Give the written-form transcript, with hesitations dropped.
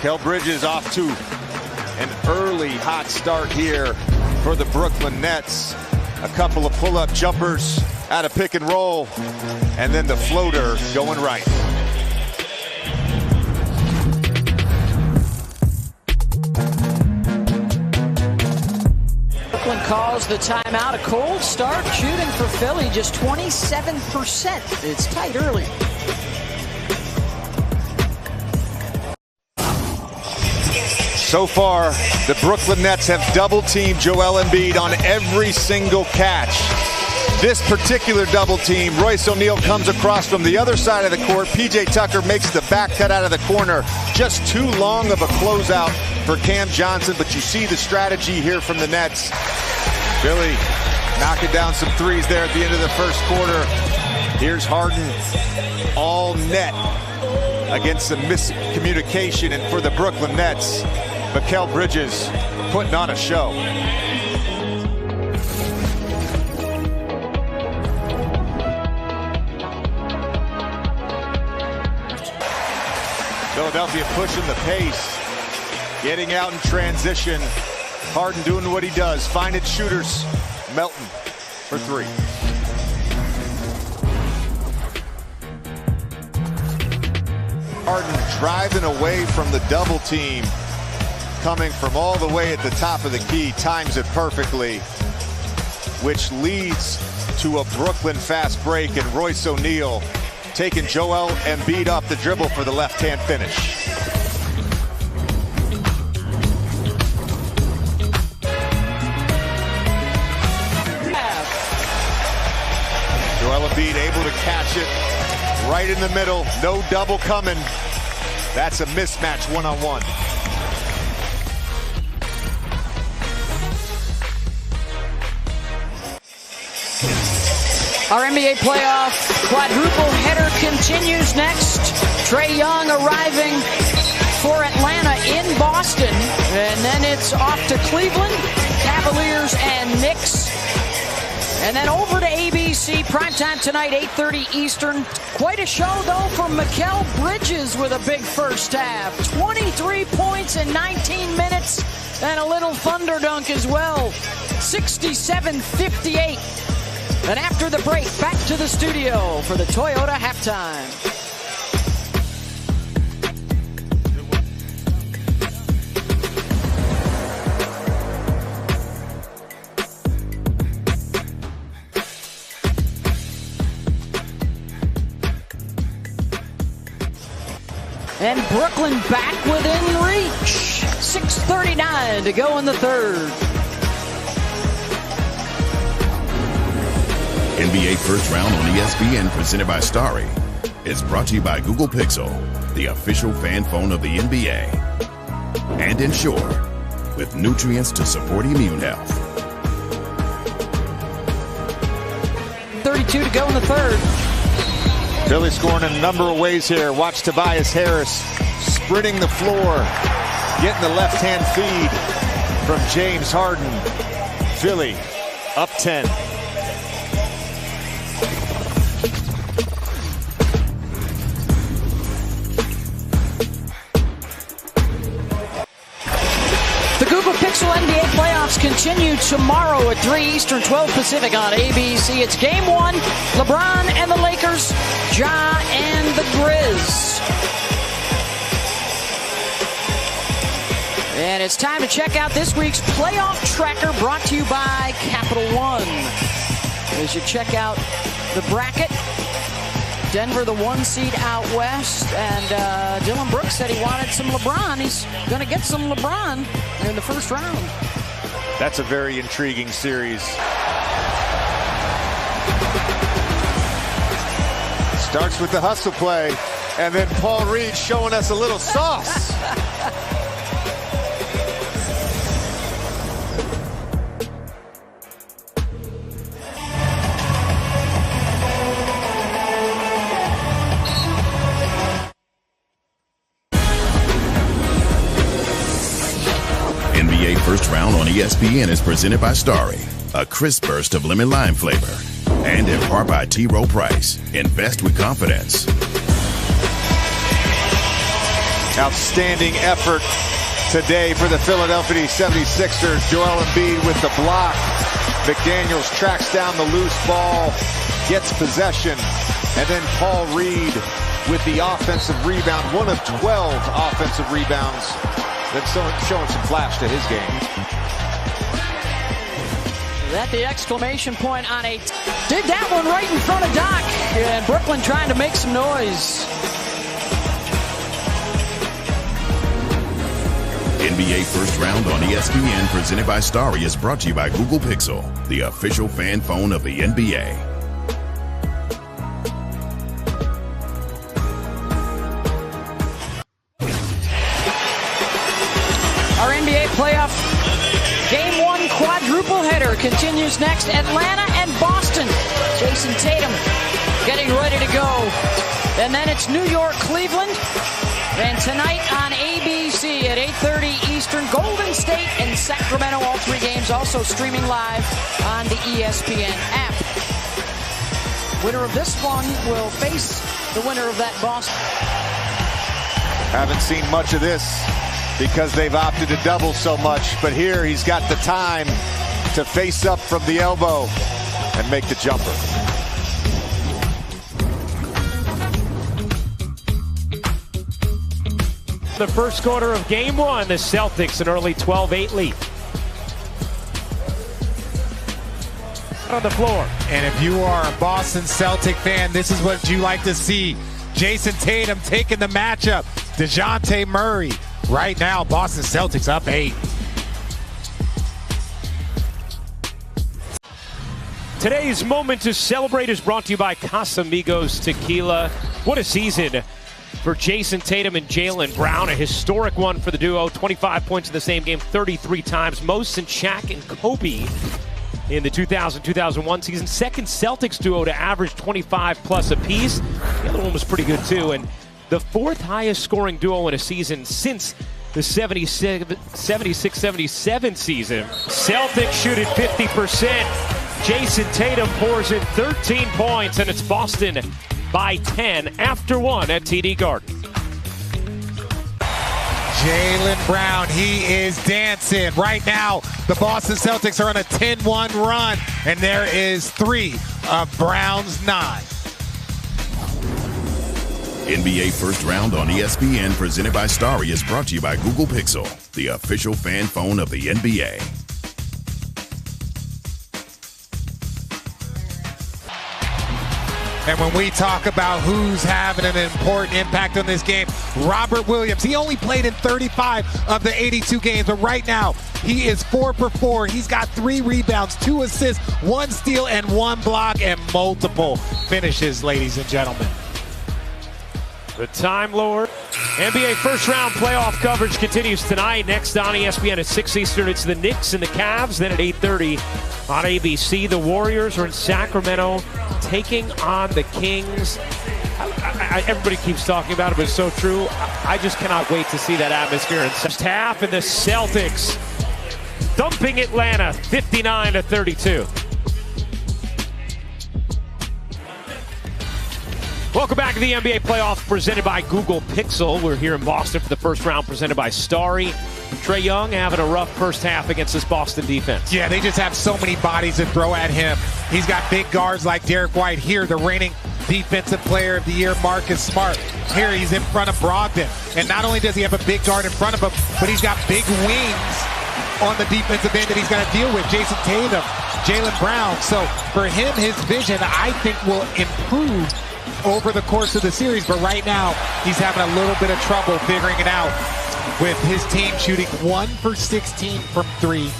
Mikal Bridges off to an early hot start here for the Brooklyn Nets. A couple of pull-up jumpers out of pick and roll, and then the floater going right. Brooklyn calls the timeout. A cold start shooting for Philly, just 27%. It's tight early. So far, the Brooklyn Nets have double-teamed Joel Embiid on every single catch. This particular double team, Royce O'Neal comes across from the other side of the court. PJ Tucker makes the back cut out of the corner. Just too long of a closeout for Cam Johnson, but you see the strategy here from the Nets. Philly knocking down some threes there at the end of the first quarter. Here's Harden, all net against some miscommunication, and for the Brooklyn Nets, Mikal Bridges putting on a show. Philadelphia pushing the pace, getting out in transition. Harden doing what he does, finding shooters. Melton for three. Harden driving away from the double team, coming from all the way at the top of the key, times it perfectly, which leads to a Brooklyn fast break, and Royce O'Neal taking Joel Embiid off the dribble for the left-hand finish. Joel Embiid able to catch it right in the middle. No double coming. That's a mismatch one-on-one. Our NBA playoff quadruple header continues next. Trae Young arriving for Atlanta in Boston. And then it's off to Cleveland, Cavaliers and Knicks. And then over to ABC, primetime tonight, 8:30 Eastern. Quite a show, though, from Mikal Bridges with a big first half. 23 points in 19 minutes and a little thunder dunk as well. 67-58. And after the break, back to the studio for the Toyota halftime. And Brooklyn back within reach. 6:39 to go in the third. NBA First Round on ESPN, presented by Starry, is brought to you by Google Pixel, the official fan phone of the NBA. And Ensure, with nutrients to support immune health. 32 to go in the third. Philly scoring in a number of ways here. Watch Tobias Harris sprinting the floor, getting the left-hand feed from James Harden. Philly up 10. The Google Pixel NBA playoffs continue tomorrow at 3 Eastern, 12 Pacific on ABC. It's game one, LeBron and the Lakers, Ja and the Grizz. And it's time to check out this week's playoff tracker, brought to you by Capital One. As you check out the bracket, Denver the 1 seed out west, and Dylan Brooks said he wanted some LeBron. He's going to get some LeBron in the first round. That's a very intriguing series. Starts with the hustle play, and then Paul Reed showing us a little sauce. NBA First Round on ESPN is presented by Starry, a crisp burst of lemon lime flavor. And in part by T. Rowe Price. Invest with confidence. Outstanding effort today for the Philadelphia 76ers. Joel Embiid with the block. McDaniels tracks down the loose ball, gets possession, and then Paul Reed with the offensive rebound. 1 of 12 offensive rebounds. That's showing some flash to his game. That the exclamation point on a did that one right in front of Doc. And Brooklyn trying to make some noise. NBA First Round on ESPN, presented by Starry, is brought to you by Google Pixel, the official fan phone of the NBA. Our NBA playoff Game 1 quadruple header continues next. Atlanta and Boston. Jason Tatum getting ready to go. And then it's New York, Cleveland. And tonight on ABC at 8:30 Eastern, Golden State and Sacramento. All 3 games also streaming live on the ESPN app. Winner of this one will face the winner of that Boston. Haven't seen much of this because they've opted to double so much. But here he's got the time to face up from the elbow and make the jumper. The first quarter of Game 1, the Celtics an early 12-8 lead. On the floor. And if you are a Boston Celtic fan, this is what you like to see. Jason Tatum taking the matchup. DeJounte Murray. Right now, Boston Celtics up 8. Today's moment to celebrate is brought to you by Casamigos Tequila. What a season for Jason Tatum and Jaylen Brown. A historic one for the duo. 25 points in the same game 33 times. Most since Shaq and Kobe in the 2000-2001 season. Second Celtics duo to average 25-plus apiece. The other one was pretty good, too. And the 4th highest scoring duo in a season since the 76-77 season. Celtics shoot at 50%. Jason Tatum pours in 13 points, and it's Boston by 10 after 1 at TD Garden. Jaylen Brown, he is dancing. Right now, the Boston Celtics are on a 10-1 run, and there is 3 of Brown's 9. NBA First Round on ESPN, presented by Starry, is brought to you by Google Pixel, the official fan phone of the NBA. And when we talk about who's having an important impact on this game, Robert Williams, he only played in 35 of the 82 games, but right now he is 4 for 4. He's got 3 rebounds, 2 assists, 1 steal, and 1 block, and multiple finishes, ladies and gentlemen. The Time Lord. NBA First Round playoff coverage continues tonight. Next on ESPN at 6 Eastern, it's the Knicks and the Cavs. Then at 8:30 on ABC, the Warriors are in Sacramento taking on the Kings. Everybody keeps talking about it, but it's so true. I just cannot wait to see that atmosphere in first half. And the Celtics thumping Atlanta 59-32. Welcome back to the NBA playoffs presented by Google Pixel. We're here in Boston for the first round presented by Starry. Trae Young having a rough first half against this Boston defense. Yeah, they just have so many bodies to throw at him. He's got big guards like Derek White. Here, the reigning Defensive Player of the Year, Marcus Smart. Here, he's in front of Brogdon. And not only does he have a big guard in front of him, but he's got big wings on the defensive end that he's got to deal with. Jason Tatum, Jaylen Brown. So for him, his vision, I think, will improve over the course of the series, but right now he's having a little bit of trouble figuring it out with his team shooting 1 for 16 from 3.